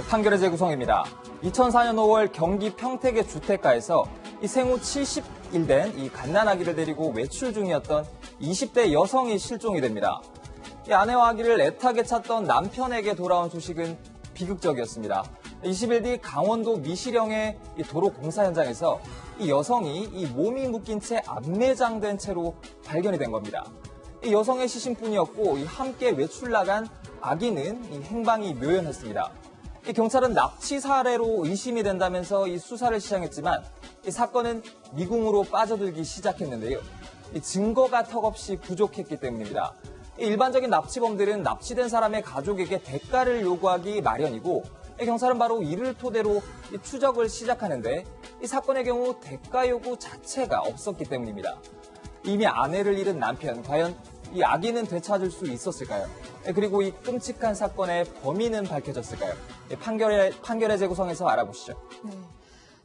판결의 재구성입니다. 2004년 5월 경기 평택의 주택가에서 이 생후 70일 된 이 갓난아기를 데리고 외출 중이었던 20대 여성이 실종이 됩니다. 이 아내와 아기를 애타게 찾던 남편에게 돌아온 소식은 비극적이었습니다. 20일 뒤 강원도 미시령의 이 도로 공사 현장에서 이 여성이 이 몸이 묶인 채 안매장된 채로 발견이 된 겁니다. 이 여성의 시신뿐이었고 이 함께 외출 나간 아기는 이 행방이 묘연했습니다. 이 경찰은 납치 사례로 의심이 된다면서 이 수사를 시작했지만 이 사건은 미궁으로 빠져들기 시작했는데요. 이 증거가 턱없이 부족했기 때문입니다. 일반적인 납치범들은 납치된 사람의 가족에게 대가를 요구하기 마련이고 경찰은 바로 이를 토대로 추적을 시작하는데 이 사건의 경우 대가 요구 자체가 없었기 때문입니다. 이미 아내를 잃은 남편, 과연 이 아기는 되찾을 수 있었을까요? 그리고 이 끔찍한 사건의 범인은 밝혀졌을까요? 판결의 재구성에서 알아보시죠. 네.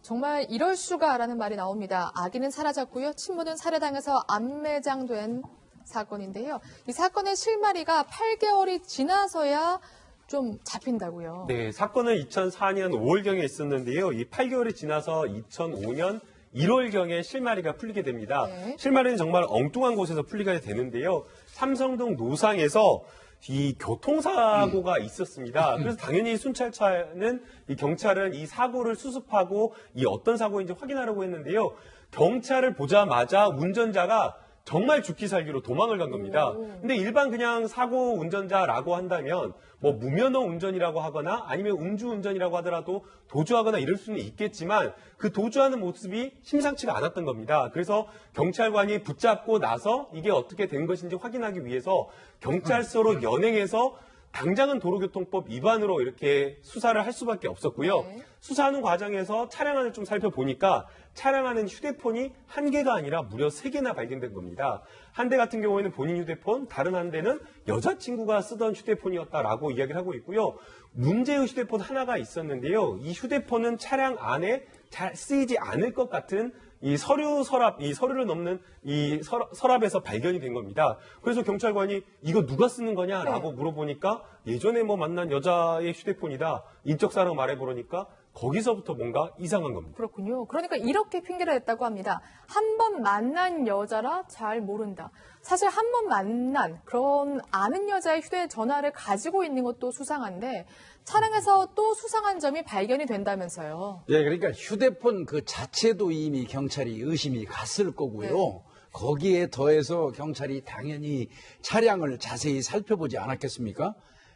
정말 이럴 수가라는 말이 나옵니다. 아기는 사라졌고요. 친모는 살해당해서 안매장된 사건인데요. 이 사건의 실마리가 8개월이 지나서야 좀 잡힌다고요. 네, 사건은 2004년 5월경에 있었는데요. 이 8개월이 지나서 2005년 1월경에 실마리가 풀리게 됩니다. 네. 실마리는 정말 엉뚱한 곳에서 풀리게 되는데요. 삼성동 노상에서 이 교통사고가 있었습니다. 그래서 당연히 순찰차는 이 경찰은 이 사고를 수습하고 이 어떤 사고인지 확인하려고 했는데요. 경찰을 보자마자 운전자가 정말 죽기 살기로 도망을 간 겁니다. 근데 일반 그냥 사고 운전자라고 한다면 뭐 무면허 운전이라고 하거나 아니면 음주운전이라고 하더라도 도주하거나 이럴 수는 있겠지만 그 도주하는 모습이 심상치가 않았던 겁니다. 그래서 경찰관이 붙잡고 나서 이게 어떻게 된 것인지 확인하기 위해서 경찰서로 연행해서 당장은 도로교통법 위반으로 이렇게 수사를 할 수밖에 없었고요. 네. 수사하는 과정에서 차량 안을 좀 살펴보니까 차량 안은 휴대폰이 한 개가 아니라 무려 3개나 발견된 겁니다. 한 대 같은 경우에는 본인 휴대폰, 다른 한 대는 여자친구가 쓰던 휴대폰이었다라고 이야기를 하고 있고요. 문제의 휴대폰 하나가 있었는데요. 이 휴대폰은 차량 안에 잘 쓰이지 않을 것 같은 이 서류를 넘는 이 서랍에서 발견이 된 겁니다. 그래서 경찰관이 이거 누가 쓰는 거냐라고 물어보니까 예전에 뭐 만난 여자의 휴대폰이다. 인적 사항을 말해보니까 거기서부터 뭔가 이상한 겁니다. 그렇군요. 그러니까 이렇게 핑계를 냈다고 합니다. 한 번 만난 여자라 잘 모른다. 사실 한 번 만난 그런 아는 여자의 휴대전화를 가지고 있는 것도 수상한데 차량에서 또 수상한 점이 발견이 된다면서요. 예, 그러니까 휴대폰 그 자체도 이미 경찰이 의심이 갔을 거고요. 네. 거기에 더해서 경찰이 당연히 차량을 자세히 살펴보지 않았겠습니까?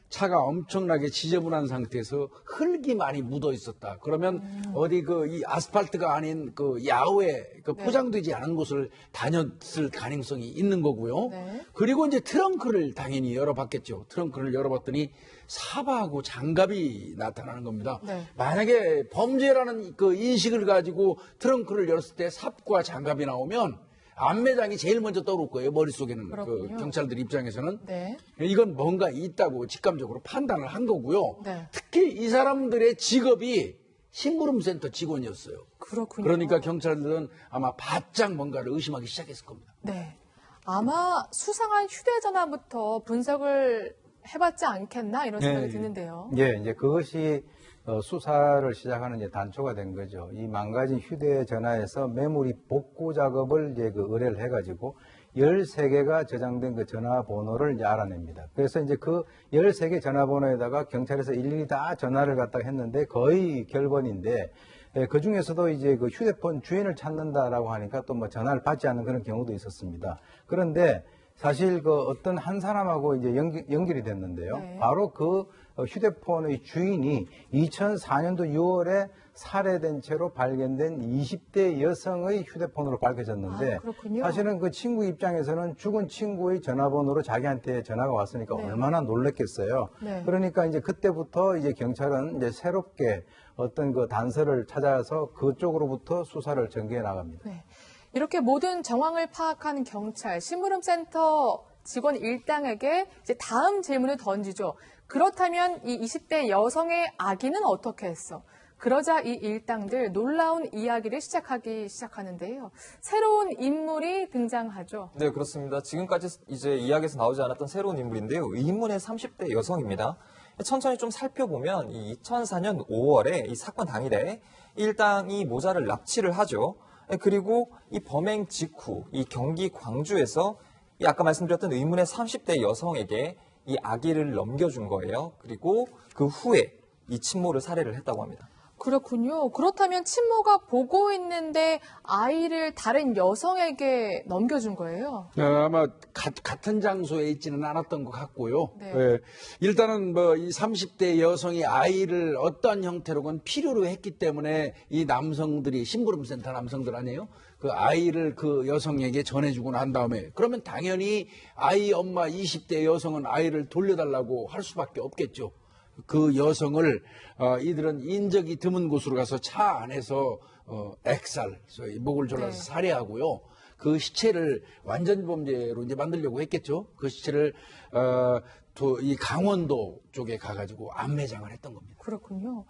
차가 엄청나게 지저분한 상태에서 흙이 많이 묻어 있었다. 그러면 어디 이 아스팔트가 아닌 야외 포장되지 않은 곳을 다녔을 가능성이 있는 거고요. 네. 그리고 이제 트렁크를 당연히 열어봤겠죠. 트렁크를 열어봤더니 사바하고 장갑이 나타나는 겁니다. 네. 만약에 범죄라는 인식을 가지고 트렁크를 열었을 때 삽과 장갑이 나오면 안매장이 제일 먼저 떠오를 거예요. 머릿속에는 경찰들 입장에서는. 네. 이건 뭔가 있다고 직감적으로 판단을 한 거고요. 네. 특히 이 사람들의 직업이 심부름센터 직원이었어요. 그렇군요. 그러니까 경찰들은 아마 바짝 뭔가를 의심하기 시작했을 겁니다. 네. 아마 수상한 휴대전화부터 분석을 해봤지 않겠나 이런 생각이 드는데요. 예, 이제 그것이 수사를 시작하는 이제 단초가 된 거죠. 이 망가진 휴대전화에서 메모리 복구 작업을 이제 의뢰를 해가지고 13개가 저장된 그 전화번호를 이제 알아냅니다. 그래서 이제 그 13개 전화번호에다가 경찰에서 일일이 다 전화를 갖다가 했는데 거의 결번인데 그 중에서도 이제 그 휴대폰 주인을 찾는다라고 하니까 또 뭐 전화를 받지 않는 그런 경우도 있었습니다. 그런데 사실 그 어떤 한 사람하고 이제 연결이 됐는데요. 네. 바로 그 휴대폰의 주인이 2004년도 6월에 살해된 채로 발견된 20대 여성의 휴대폰으로 밝혀졌는데 그렇군요. 사실은 그 친구 입장에서는 죽은 친구의 전화번호로 자기한테 전화가 왔으니까 네. 얼마나 놀랬겠어요. 네. 그러니까 이제 그때부터 이제 경찰은 이제 새롭게 어떤 그 단서를 찾아서 그쪽으로부터 수사를 전개해 나갑니다. 네. 이렇게 모든 정황을 파악한 경찰, 심부름센터 직원 일당에게 이제 다음 질문을 던지죠. 그렇다면 이 20대 여성의 아기는 어떻게 했어? 그러자 이 일당들 놀라운 이야기를 시작하는데요. 새로운 인물이 등장하죠. 네, 그렇습니다. 지금까지 이제 이야기에서 나오지 않았던 새로운 인물인데요. 이 인물은 30대 여성입니다. 천천히 좀 살펴보면 이 2004년 5월에 이 사건 당일에 일당이 모자를 납치를 하죠. 그리고 이 범행 직후 이 경기 광주에서 이 아까 말씀드렸던 의문의 30대 여성에게 이 아기를 넘겨준 거예요. 그리고 그 후에 이 친모를 살해를 했다고 합니다. 그렇군요. 그렇다면 친모가 보고 있는데 아이를 다른 여성에게 넘겨준 거예요? 아마 같은 장소에 있지는 않았던 것 같고요. 네. 예, 일단은 뭐 이 30대 여성이 아이를 어떤 형태로건 필요로 했기 때문에 이 남성들이 심부름센터 남성들 아니에요? 그 아이를 그 여성에게 전해주고 난 다음에 그러면 당연히 아이 엄마 20대 여성은 아이를 돌려달라고 할 수밖에 없겠죠. 그 여성을 이들은 인적이 드문 곳으로 가서 차 안에서 액살, 소위 목을 졸라서 네. 살해하고요. 그 시체를 완전범죄로 이제 만들려고 했겠죠. 그 시체를 이 강원도 쪽에 가가지고 암매장을 했던 겁니다. 그렇군요.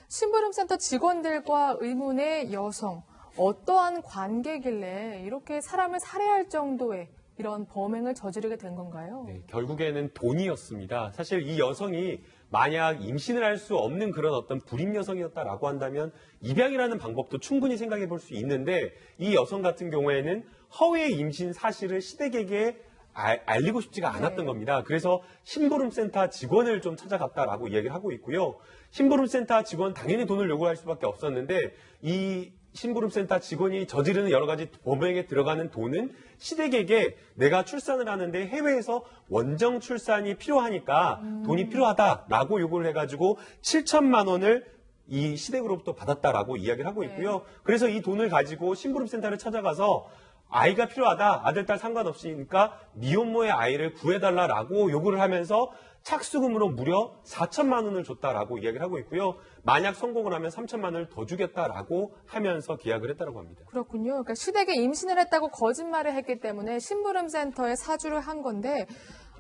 심부름센터 직원들과 의문의 여성, 어떠한 관계길래 이렇게 사람을 살해할 정도의 이런 범행을 저지르게 된 건가요? 네, 결국에는 돈이었습니다. 사실 이 여성이 만약 임신을 할 수 없는 그런 어떤 불임 여성이었다라고 한다면 입양이라는 방법도 충분히 생각해 볼 수 있는데 이 여성 같은 경우에는 허위의 임신 사실을 시댁에게 알리고 싶지가 않았던 겁니다. 그래서 심부름센터 직원을 좀 찾아갔다라고 이야기를 하고 있고요. 심부름센터 직원 당연히 돈을 요구할 수밖에 없었는데 이 심부름센터 직원이 저지르는 여러 가지 범행에 들어가는 돈은 시댁에게 내가 출산을 하는데 해외에서 원정 출산이 필요하니까 돈이 필요하다라고 요구를 해가지고 7천만 원을 이 시댁으로부터 받았다라고 이야기를 하고 있고요. 그래서 이 돈을 가지고 심부름센터를 찾아가서 아이가 필요하다, 아들, 딸 상관없으니까 미혼모의 아이를 구해달라라고 요구를 하면서 착수금으로 무려 4천만 원을 줬다라고 이야기를 하고 있고요. 만약 성공을 하면 3천만 원을 더 주겠다라고 하면서 계약을 했다고 합니다. 그렇군요. 그러니까 시댁에 임신을 했다고 거짓말을 했기 때문에 심부름센터에 사주를 한 건데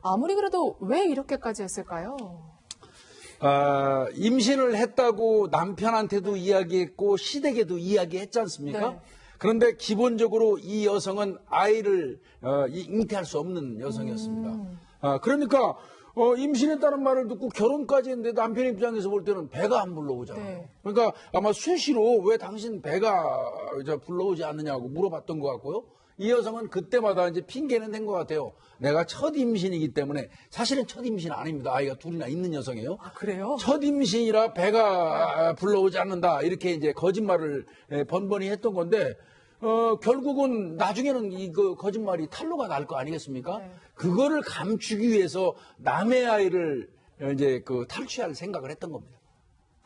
아무리 그래도 왜 이렇게까지 했을까요? 임신을 했다고 남편한테도 이야기했고 시댁에도 이야기했지 않습니까? 네. 그런데 기본적으로 이 여성은 아이를 잉태할 수 없는 여성이었습니다. 그러니까 임신했다는 말을 듣고 결혼까지 했는데 남편 입장에서 볼 때는 배가 안 불러오잖아요. 네. 그러니까 아마 수시로 왜 당신 배가 불러오지 않느냐고 물어봤던 것 같고요. 이 여성은 그때마다 이제 핑계는 된 것 같아요. 내가 첫 임신이기 때문에 사실은 첫 임신 아닙니다. 아이가 둘이나 있는 여성이에요. 아, 그래요? 첫 임신이라 배가 불러오지 않는다. 이렇게 이제 거짓말을 번번이 했던 건데, 결국은 나중에는 그 거짓말이 탄로가 날 거 아니겠습니까? 네. 그거를 감추기 위해서 남의 아이를 이제 탈취할 생각을 했던 겁니다.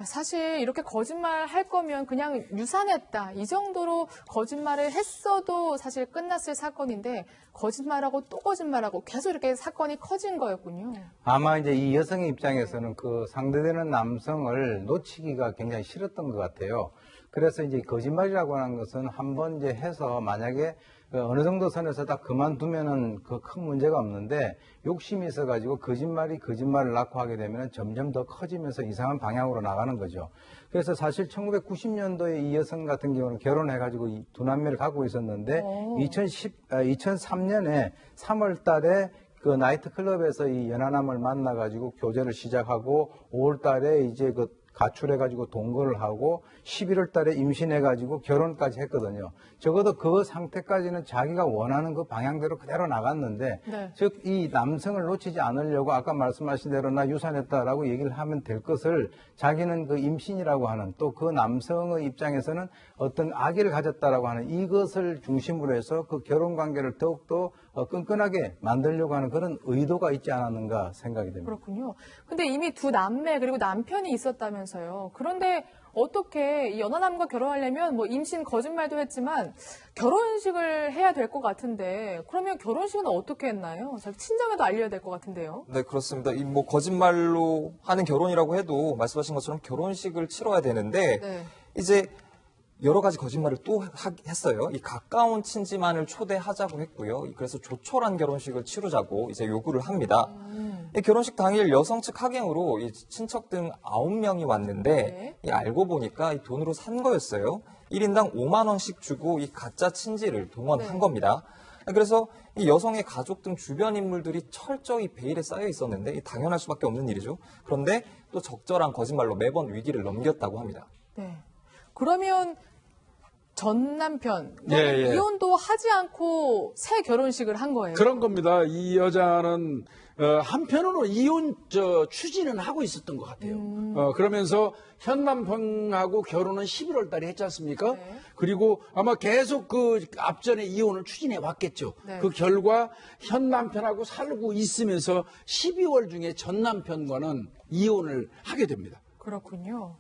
사실 이렇게 거짓말 할 거면 그냥 유산했다. 이 정도로 거짓말을 했어도 사실 끝났을 사건인데 거짓말하고 또 거짓말하고 계속 이렇게 사건이 커진 거였군요. 아마 이제 이 여성의 입장에서는 그 상대되는 남성을 놓치기가 굉장히 싫었던 것 같아요. 그래서 이제 거짓말이라고 하는 것은 한번 이제 해서 만약에 어느 정도 선에서 다 그만두면은 그 큰 문제가 없는데 욕심이 있어가지고 거짓말을 낳고 하게 되면 점점 더 커지면서 이상한 방향으로 나가는 거죠. 그래서 사실 1990년도에 이 여성 같은 경우는 결혼해가지고 이 두 남매를 갖고 있었는데 2003년에 3월 달에 그 나이트클럽에서 이 연하남을 만나가지고 교제를 시작하고 5월 달에 이제 가출해가지고 동거를 하고 11월 달에 임신해가지고 결혼까지 했거든요. 적어도 그 상태까지는 자기가 원하는 그 방향대로 그대로 나갔는데, 네. 즉, 이 남성을 놓치지 않으려고 아까 말씀하신 대로 나 유산했다라고 얘기를 하면 될 것을 자기는 그 임신이라고 하는 또 그 남성의 입장에서는 어떤 아기를 가졌다라고 하는 이것을 중심으로 해서 그 결혼 관계를 더욱더 끈끈하게 만들려고 하는 그런 의도가 있지 않았는가 생각이 됩니다. 그렇군요. 근데 이미 두 남매 그리고 남편이 있었다면서요. 그런데 어떻게 이 연하남과 결혼하려면 뭐 임신 거짓말도 했지만 결혼식을 해야 될 것 같은데 그러면 결혼식은 어떻게 했나요? 자기 친정에도 알려야 될 것 같은데요. 네, 그렇습니다. 이 뭐 거짓말로 하는 결혼이라고 해도 말씀하신 것처럼 결혼식을 치러야 되는데 네. 이제 여러 가지 거짓말을 또 했어요. 이 가까운 친지만을 초대하자고 했고요. 그래서 조촐한 결혼식을 치르자고 이제 요구를 합니다. 이 결혼식 당일 여성 측 하객으로 이 친척 등 9명이 왔는데 네. 이 알고 보니까 이 돈으로 산 거였어요. 1인당 5만 원씩 주고 이 가짜 친지를 동원한 네. 겁니다. 그래서 이 여성의 가족 등 주변 인물들이 철저히 베일에 쌓여 있었는데 당연할 수밖에 없는 일이죠. 그런데 또 적절한 거짓말로 매번 위기를 넘겼다고 합니다. 네. 그러면 전 남편 예. 이혼도 하지 않고 새 결혼식을 한 거예요. 그런 겁니다. 이 여자는 한편으로 이혼 추진은 하고 있었던 것 같아요. 그러면서 현 남편하고 결혼은 11월 달에 했지 않습니까? 네. 그리고 아마 계속 그 앞전에 이혼을 추진해 왔겠죠. 네. 그 결과 현 남편하고 살고 있으면서 12월 중에 전 남편과는 이혼을 하게 됩니다. 그렇군요.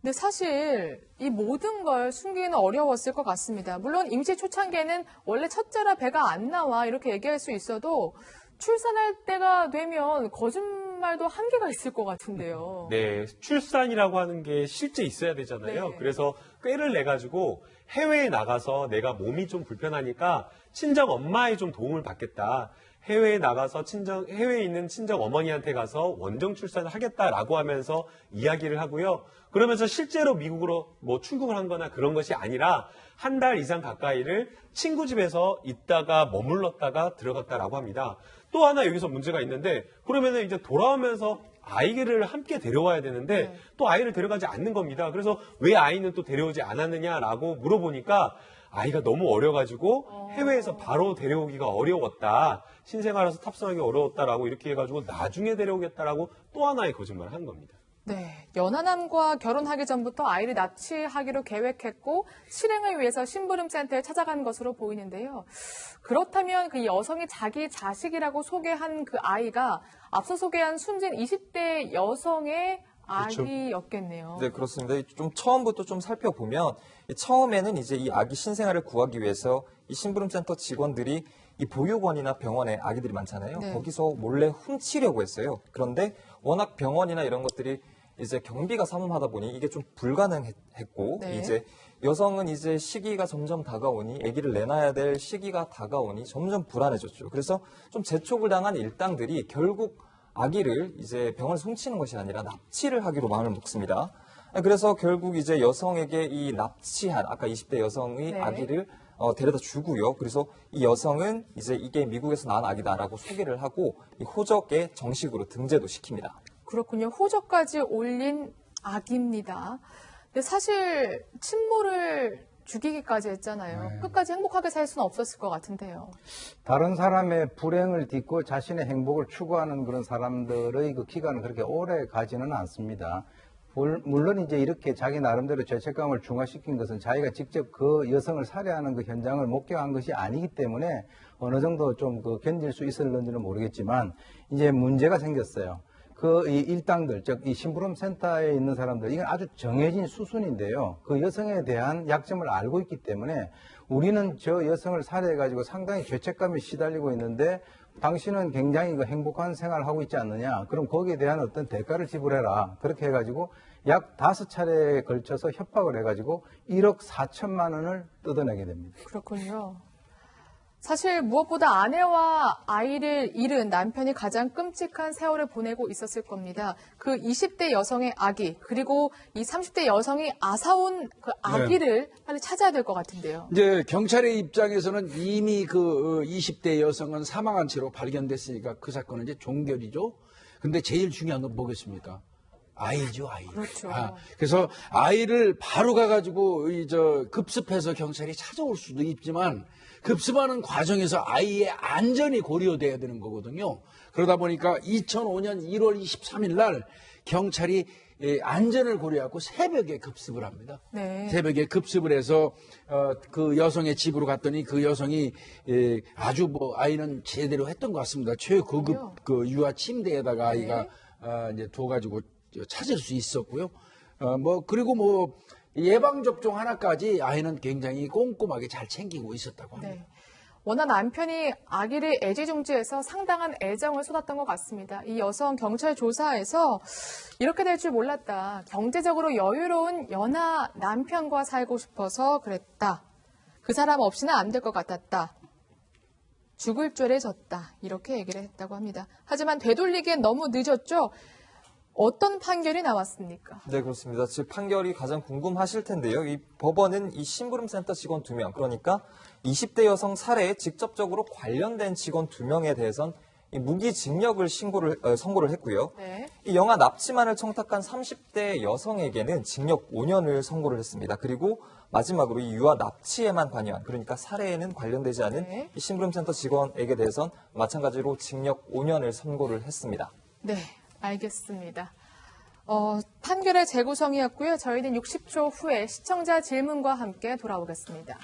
근데 사실 이 모든 걸 숨기기는 어려웠을 것 같습니다. 물론 임시 초창기에는 원래 첫째라 배가 안 나와 이렇게 얘기할 수 있어도 출산할 때가 되면 거짓말도 한계가 있을 것 같은데요. 네, 출산이라고 하는 게 실제 있어야 되잖아요. 네. 그래서 꾀를 내가지고 해외에 나가서 내가 몸이 좀 불편하니까 친정 엄마의 좀 도움을 받겠다. 해외에 나가서 해외에 있는 친정 어머니한테 가서 원정 출산을 하겠다라고 하면서 이야기를 하고요. 그러면서 실제로 미국으로 뭐 출국을 한 거나 그런 것이 아니라 한 달 이상 가까이를 친구 집에서 있다가 머물렀다가 들어갔다라고 합니다. 또 하나 여기서 문제가 있는데 그러면은 이제 돌아오면서 아이를 함께 데려와야 되는데 네. 또 아이를 데려가지 않는 겁니다. 그래서 왜 아이는 또 데려오지 않았느냐라고 물어보니까 아이가 너무 어려가지고 해외에서 바로 데려오기가 어려웠다. 신생아라서 탑승하기 어려웠다라고 이렇게 해가지고 나중에 데려오겠다라고 또 하나의 거짓말을 한 겁니다. 네, 연하남과 결혼하기 전부터 아이를 납치하기로 계획했고 실행을 위해서 심부름센터에 찾아간 것으로 보이는데요. 그렇다면 그 여성이 자기 자식이라고 소개한 그 아이가 앞서 소개한 숨진 20대 여성의 그렇죠. 아기였겠네요. 네, 그렇습니다. 좀 처음부터 좀 살펴보면 처음에는 이제 이 아기 신생아를 구하기 위해서 이 심부름센터 직원들이 이 보육원이나 병원에 아기들이 많잖아요. 네. 거기서 몰래 훔치려고 했어요. 그런데 워낙 병원이나 이런 것들이 이제 경비가 삼엄하다 보니 이게 좀 불가능했고 네. 이제 여성은 이제 시기가 점점 다가오니 아기를 내놔야 될 시기가 다가오니 점점 불안해졌죠. 그래서 좀 재촉을 당한 일당들이 결국 아기를 이제 병원에서 훔치는 것이 아니라 납치를 하기로 마음을 먹습니다. 그래서 결국 이제 여성에게 이 납치한 아까 20대 여성의 네. 아기를 데려다 주고요. 그래서 이 여성은 이제 이게 미국에서 낳은 아기다라고 소개를 하고 이 호적에 정식으로 등재도 시킵니다. 그렇군요. 호적까지 올린 아기입니다. 근데 사실 친모를 죽이기까지 했잖아요. 네. 끝까지 행복하게 살 수는 없었을 것 같은데요. 다른 사람의 불행을 딛고 자신의 행복을 추구하는 그런 사람들의 그 기간은 그렇게 오래 가지는 않습니다. 물론 이제 이렇게 자기 나름대로 죄책감을 중화시킨 것은 자기가 직접 그 여성을 살해하는 그 현장을 목격한 것이 아니기 때문에 어느 정도 좀 그 견딜 수 있을런지는 모르겠지만 이제 문제가 생겼어요. 그 이 일당들, 즉 이 심부름 센터에 있는 사람들, 이건 아주 정해진 수순인데요. 그 여성에 대한 약점을 알고 있기 때문에 우리는 저 여성을 살해해가지고 상당히 죄책감에 시달리고 있는데 당신은 굉장히 그 행복한 생활을 하고 있지 않느냐. 그럼 거기에 대한 어떤 대가를 지불해라. 그렇게 해가지고 약 5차례에 걸쳐서 협박을 해가지고 1억 4천만 원을 뜯어내게 됩니다. 그렇군요. 사실 무엇보다 아내와 아이를 잃은 남편이 가장 끔찍한 세월을 보내고 있었을 겁니다. 그 20대 여성의 아기, 그리고 이 30대 여성이 앗아온 그 아기를 빨리 찾아야 될 것 같은데요. 이제 경찰의 입장에서는 이미 그 20대 여성은 사망한 채로 발견됐으니까 그 사건은 이제 종결이죠. 근데 제일 중요한 건 뭐겠습니까? 아이죠, 아이. 그렇죠. 그래서 아이를 바로 가가지고 급습해서 경찰이 찾아올 수도 있지만 급습하는 과정에서 아이의 안전이 고려돼야 되는 거거든요. 그러다 보니까 2005년 1월 23일 날 경찰이 안전을 고려하고 새벽에 급습을 합니다. 네. 새벽에 급습을 해서 그 여성의 집으로 갔더니 그 여성이 아주 아이는 제대로 했던 것 같습니다. 최고급 그 유아 침대에다가 아이가 이제 둬가지고 찾을 수 있었고요. 그리고 예방접종 하나까지 아이는 굉장히 꼼꼼하게 잘 챙기고 있었다고 합니다. 네. 워낙 남편이 아기를 애지중지해서 상당한 애정을 쏟았던 것 같습니다. 이 여성 경찰 조사에서 이렇게 될 줄 몰랐다. 경제적으로 여유로운 연하 남편과 살고 싶어서 그랬다. 그 사람 없이는 안 될 것 같았다. 죽을 죄를 졌다. 이렇게 얘기를 했다고 합니다. 하지만 되돌리기엔 너무 늦었죠. 어떤 판결이 나왔습니까? 네, 그렇습니다. 즉 판결이 가장 궁금하실 텐데요. 이 법원은 이 심부름센터 직원 2명, 그러니까 20대 여성 살해에 직접적으로 관련된 직원 2명에 대해선 이 무기징역을 선고를 했고요. 네. 이 영아 납치만을 청탁한 30대 여성에게는 징역 5년을 선고를 했습니다. 그리고 마지막으로 이 유아 납치에만 관여한, 그러니까 살해에는 관련되지 않은 네. 이 심부름센터 직원에게 대해선 마찬가지로 징역 5년을 선고를 했습니다. 네, 알겠습니다. 판결의 재구성이었고요. 저희는 60초 후에 시청자 질문과 함께 돌아오겠습니다.